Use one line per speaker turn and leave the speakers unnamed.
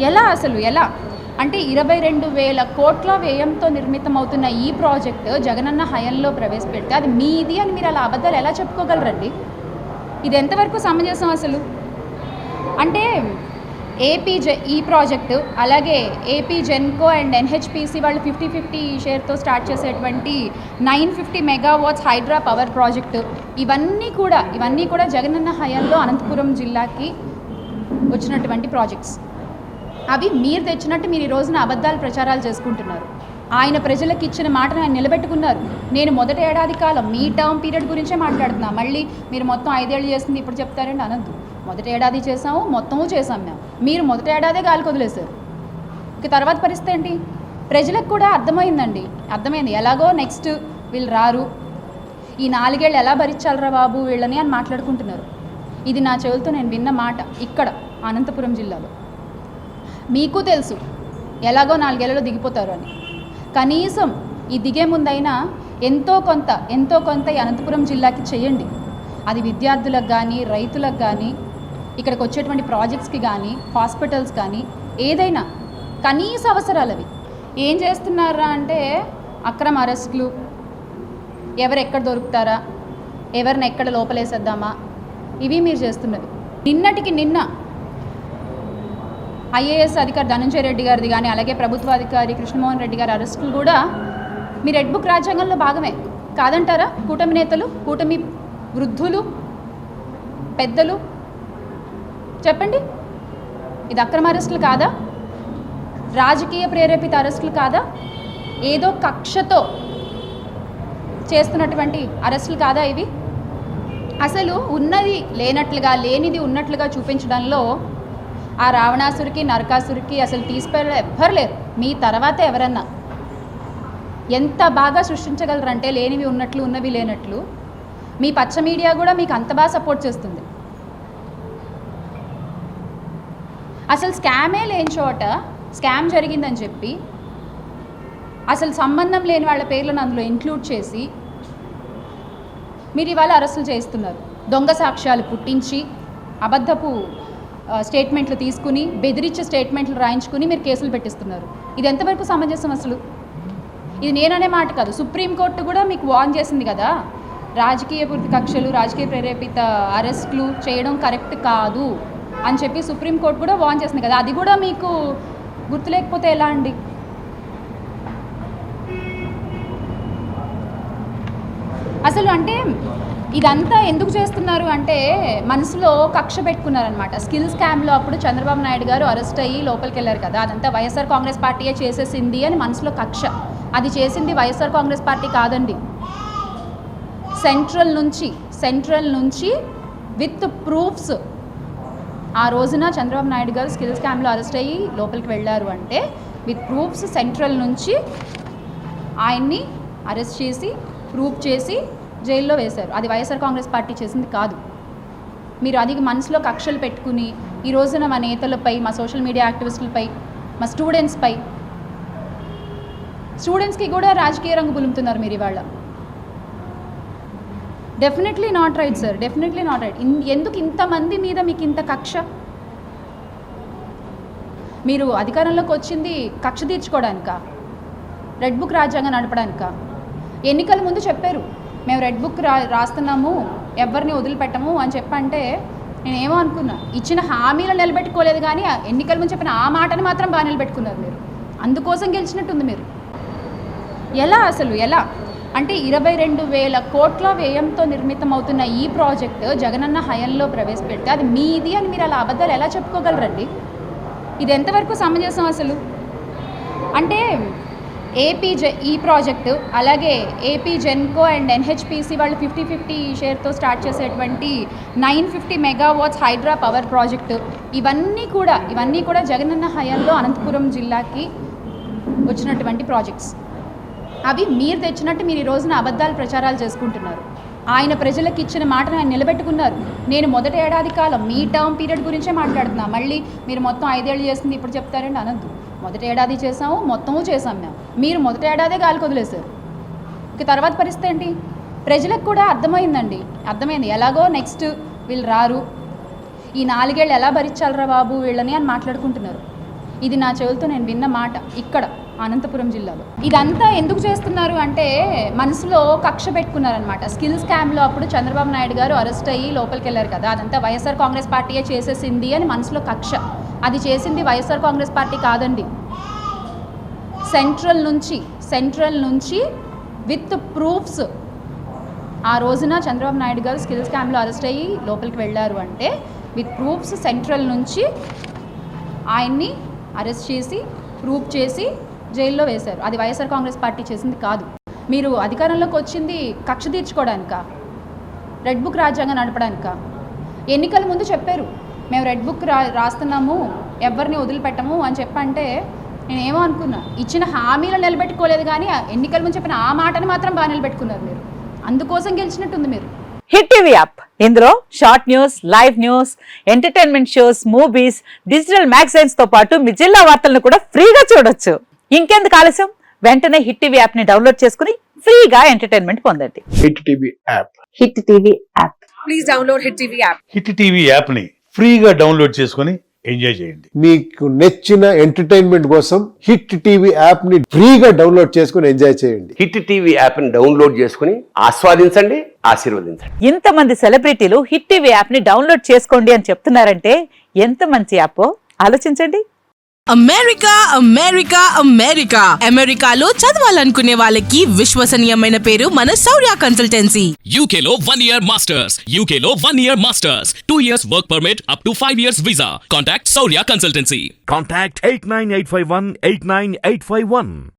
ఎలా అసలు ఎలా అంటే 22,000 కోట్ల వ్యయంతో నిర్మితమవుతున్న ఈ ప్రాజెక్టు జగనన్న హయాంలో ప్రవేశపెడితే అది మీది అని మీరు అలా అబద్ధాలు ఎలా చెప్పుకోగలరండి? ఇది ఎంతవరకు సమంజసం అసలు? అంటే ఈ ప్రాజెక్టు అలాగే ఏపీ జెన్కో అండ్ ఎన్హెచ్పిసి వాళ్ళు 50-50 షేర్తో స్టార్ట్ చేసేటువంటి 950 మెగావాట్స్ హైడ్రా పవర్ ప్రాజెక్టు ఇవన్నీ కూడా జగనన్న హయాంలో అనంతపురం జిల్లాకి వచ్చినటువంటి ప్రాజెక్ట్స్. అవి మీరు తెచ్చినట్టు మీరు ఈ రోజున అబద్ధాలు ప్రచారాలు చేసుకుంటున్నారు. ఆయన ప్రజలకు ఇచ్చిన మాటను ఆయన నిలబెట్టుకున్నారు. నేను మొదటి ఏడాది కాలం మీ టర్మ్ పీరియడ్ గురించే మాట్లాడుతున్నా. మళ్ళీ మీరు మొత్తం 5 ఏళ్ళు చేస్తుంది ఇప్పుడు చెప్తారండి అనద్దు. మొదటి ఏడాది చేసాము, మొత్తము చేసాం మేము. మీరు మొదటి ఏడాదే గాలికి వదిలేశారు. ఇక తర్వాత పరిస్థితి ఏంటి? ప్రజలకు కూడా అర్థమైంది. ఎలాగో నెక్స్ట్ వీళ్ళు రారు, ఈ 4 ఏళ్ళు ఎలా భరించాలరా బాబు వీళ్ళని అని మాట్లాడుకుంటున్నారు. ఇది నా చెవులతో నేను విన్న మాట ఇక్కడ అనంతపురం జిల్లాలో. మీకు తెలుసు ఎలాగో 4 ఏళ్లలో దిగిపోతారు అని. కనీసం ఈ దిగే ముందైనా ఎంతో కొంత ఈ అనంతపురం జిల్లాకి చేయండి. అది విద్యార్థులకు కానీ, రైతులకు కానీ, ఇక్కడికి వచ్చేటువంటి ప్రాజెక్ట్స్కి కానీ, హాస్పిటల్స్ కానీ, ఏదైనా కనీస అవసరాలు అవి ఏం చేస్తున్నారా అంటే అక్రమ అరెస్టులు, ఎవరెక్కడ దొరుకుతారా, ఎవరిని ఎక్కడ లోపలేసేద్దామా, ఇవి మీరు చేస్తున్నది. నిన్నటికి నిన్న ఐఏఎస్ అధికారి ధనంజయ రెడ్డి గారిది కానీ, అలాగే ప్రభుత్వ అధికారి కృష్ణమోహన్ రెడ్డి గారి అరెస్టులు కూడా మీ రెడ్ బుక్ రాజ్యాంగంలో భాగమే కాదంటారా? కూటమి నేతలు, కూటమి వృద్ధులు, పెద్దలు చెప్పండి, ఇది అక్రమ అరెస్టులు కాదా? రాజకీయ ప్రేరేపిత అరెస్టులు కాదా? ఏదో కక్షతో చేస్తున్నటువంటి అరెస్టులు కాదా ఇవి? అసలు ఉన్నది లేనట్లుగా, లేనిది ఉన్నట్లుగా చూపించడంలో ఆ రావణాసురికి, నరకాసురికి అసలు తీసిపోయే ఎవ్వరు లేరు. మీ తర్వాత ఎవరన్నా ఎంత బాగా సృష్టించగలరంటే లేనివి ఉన్నట్లు, ఉన్నవి లేనట్లు. మీ పచ్చ మీడియా కూడా మీకు అంత బాగా సపోర్ట్ చేస్తుంది. అసలు స్కామే లేని చోట స్కామ్ జరిగిందని చెప్పి అసలు సంబంధం లేని వాళ్ళ పేర్లను అందులో ఇంక్లూడ్ చేసి మీరు ఇవాళ అరెస్టులు చేస్తున్నారు. దొంగ సాక్ష్యాలు పుట్టించి, అబద్ధపు స్టేట్మెంట్లు తీసుకుని, బెదిరించే స్టేట్మెంట్లు రాయించుకుని మీరు కేసులు పెట్టిస్తున్నారు. ఇది ఎంతవరకు సమంజసం అసలు? ఇది నేననే మాట కాదు, సుప్రీంకోర్టు కూడా మీకు వార్న్ చేసింది కదా, రాజకీయ పూర్తి కక్షలు, రాజకీయ ప్రేరేపిత అరెస్టులు చేయడం కరెక్ట్ కాదు అని చెప్పి సుప్రీంకోర్టు కూడా వార్న్ చేసింది కదా. అది కూడా మీకు గుర్తులేకపోతే ఎలా అండి? అసలు అంటే ఇదంతా ఎందుకు చేస్తున్నారు అంటే మనసులో కక్ష పెట్టుకున్నారనమాట. స్కిల్ స్కామ్లో అప్పుడు చంద్రబాబు నాయుడు గారు అరెస్ట్ అయ్యి లోపలికి వెళ్ళారు కదా, అదంతా వైఎస్ఆర్ కాంగ్రెస్ పార్టీయే చేసేసింది అని మనసులో కక్ష. అది చేసింది వైఎస్ఆర్ కాంగ్రెస్ పార్టీ కాదండి. సెంట్రల్ నుంచి విత్ ప్రూఫ్స్ ఆ రోజున చంద్రబాబు నాయుడు గారు స్కిల్ స్కామ్లో అరెస్ట్ అయ్యి లోపలికి వెళ్ళారు అంటే విత్ ప్రూఫ్స్ సెంట్రల్ నుంచి ఆయన్ని అరెస్ట్ చేసి ప్రూఫ్ చేసి జైల్లో వేశారు. అది వైఎస్ఆర్ కాంగ్రెస్ పార్టీ చేసింది కాదు. మీరు అది మనసులో కక్షలు పెట్టుకుని ఈ రోజున మా నేతలపై, మా సోషల్ మీడియా యాక్టివిస్టులపై, మా స్టూడెంట్స్కి కూడా రాజకీయ రంగు పులుముతున్నారు మీరు ఇవాళ. Definitely not right sir, definitely not right. ఎందుకు ఇంతమంది మీద మీకు ఇంత కక్ష? మీరు అధికారంలోకి వచ్చింది కక్ష తీర్చుకోవడానికా? రెడ్ బుక్ రాజ్యాంగం నడపడానికా? ఎన్నికల ముందు చెప్పారు మేము రెడ్ బుక్ రాస్తున్నాము, ఎవరిని వదిలిపెట్టము అని చెప్పంటే నేనేమో అనుకున్నా, ఇచ్చిన హామీలు నిలబెట్టుకోలేదు కానీ ఎన్నికల ముందు చెప్పిన ఆ మాటని మాత్రం బాగా నిలబెట్టుకున్నారు మీరు. అందుకోసం గెలిచినట్టుంది మీరు. ఎలా అసలు ఎలా అంటే 22,000 కోట్ల వ్యయంతో నిర్మితమవుతున్న ఈ ప్రాజెక్టు జగనన్న హయాంలో ప్రవేశపెడితే అది మీది అని మీరు అలా అబద్ధాలు ఎలా చెప్పుకోగలరండి? ఇది ఎంతవరకు సమంజసం అసలు? అంటే ఈ ప్రాజెక్టు అలాగే ఏపీ జెన్కో అండ్ ఎన్హెచ్పిసి వాళ్ళు 50-50 షేర్తో స్టార్ట్ చేసేటువంటి 950 మెగావాట్స్ హైడ్రా పవర్ ప్రాజెక్టు ఇవన్నీ కూడా జగనన్న హయాంలో అనంతపురం జిల్లాకి వచ్చినటువంటి ప్రాజెక్ట్స్. అవి మీరు తెచ్చినట్టు మీరు ఈ రోజున అబద్ధాలు ప్రచారాలు చేసుకుంటున్నారు. ఆయన ప్రజలకు ఇచ్చిన మాటను ఆయన నిలబెట్టుకున్నారు. నేను మొదటి ఏడాది కాలం మీ టర్మ్ పీరియడ్ గురించే మాట్లాడుతున్నా. మళ్ళీ మీరు మొత్తం 5 ఏళ్ళు చేస్తుంది ఇప్పుడు చెప్తారండి అనద్దు. మొదటి ఏడాది చేసాము, మొత్తము చేసాం మేము. మీరు మొదటి ఏడాదే గాలికి వదిలేశారు. ఇక తర్వాత పరిస్థితి ఏంటి? ప్రజలకు కూడా అర్థమైంది. ఎలాగో నెక్స్ట్ వీళ్ళు రారు, ఈ 4 ఏళ్ళు ఎలా భరించాలరా బాబు వీళ్ళని అని మాట్లాడుకుంటున్నారు. ఇది నా చెవులతో నేను విన్న మాట ఇక్కడ అనంతపురం జిల్లాలో. ఇదంతా ఎందుకు చేస్తున్నారు అంటే మనసులో కక్ష పెట్టుకున్నారనమాట. స్కిల్ స్కామ్లో అప్పుడు చంద్రబాబు నాయుడు గారు అరెస్ట్ అయ్యి లోపలికి వెళ్ళారు కదా, అదంతా వైఎస్ఆర్ కాంగ్రెస్ పార్టీయే చేసేసింది అని మనసులో కక్ష. అది చేసింది వైఎస్ఆర్ కాంగ్రెస్ పార్టీ కాదండి, సెంట్రల్ నుంచి విత్ ప్రూఫ్స్. ఆ రోజున చంద్రబాబు నాయుడు గారు స్కిల్ స్కామ్లో అరెస్ట్ అయ్యి లోపలికి వెళ్ళారు అంటే విత్ ప్రూఫ్స్ సెంట్రల్ నుంచి ఆయన్ని అరెస్ట్ చేసి ప్రూఫ్ చేసి జైల్లో వేశారు. అది వైఎస్ఆర్ కాంగ్రెస్ పార్టీ చేసింది కాదు. మీరు అధికారంలోకి వచ్చింది కక్ష తీర్చుకోవడానికా, రెడ్ బుక్ రాజ్యాంగం నడపడానికా? ఎన్నికల ముందు చెప్పారు మేము రెడ్ బుక్ రాస్తున్నాము, ఎవరిని వదిలిపెట్టము అని చెప్పంటే నేనేమో అనుకున్నా, ఇచ్చిన హామీలు నిలబెట్టుకోలేదు కానీ ఎన్నికల ముందు చెప్పిన ఆ మాటని మాత్రం బాగా నిలబెట్టుకున్నారు మీరు. అందుకోసం గెలిచినట్టుంది మీరు.
హిట్ టీవీ యాప్, ఇందులో short news, live news, entertainment shows, movies, digital magazines తో పాటు మీ జిల్లా వార్తలను కూడా ఫ్రీగా చూడొచ్చు. ఇంకెందుకు ఆలస్యం, వెంటనే హిట్ టీవీ యాప్ ని డౌన్లోడ్ చేసుకుని ఫ్రీగా ఎంటర్టైన్మెంట్ పొందండి.
Hit TV app.
Hit TV app.
Please download hit TV app.
Hit TV app ని ఫ్రీగా డౌన్లోడ్ చేసుకుని ఎంజాయ్ చేయండి.
మీకు నచ్చిన ఎంటర్టైన్మెంట్ కోసం హిట్ టీవీ యాప్ ని ఫ్రీగా డౌన్లోడ్ చేసుకుని ఎంజాయ్ చేయండి.
హిట్ టీవీ యాప్ ని డౌన్లోడ్ చేసుకుని ఆస్వాదించండి, ఆశీర్వదించండి.
ఇంతమంది సెలబ్రిటీలు హిట్ టీవీ యాప్ ని డౌన్లోడ్ చేసుకోండి అని చెప్తున్నారంటే ఎంత మంచి యాప్ ఆలోచించండి.
అమెరికాలో చదవాలనుకునే వాళ్ళకి విశ్వసనీయమైన పేరు మన శౌర్య కన్సల్టెన్సీ.
UK లో 1 year masters, UK లో 1 year masters, 2 years work permit up to 5 years visa. Contact Saurya Consultancy.
Contact 89851 89851.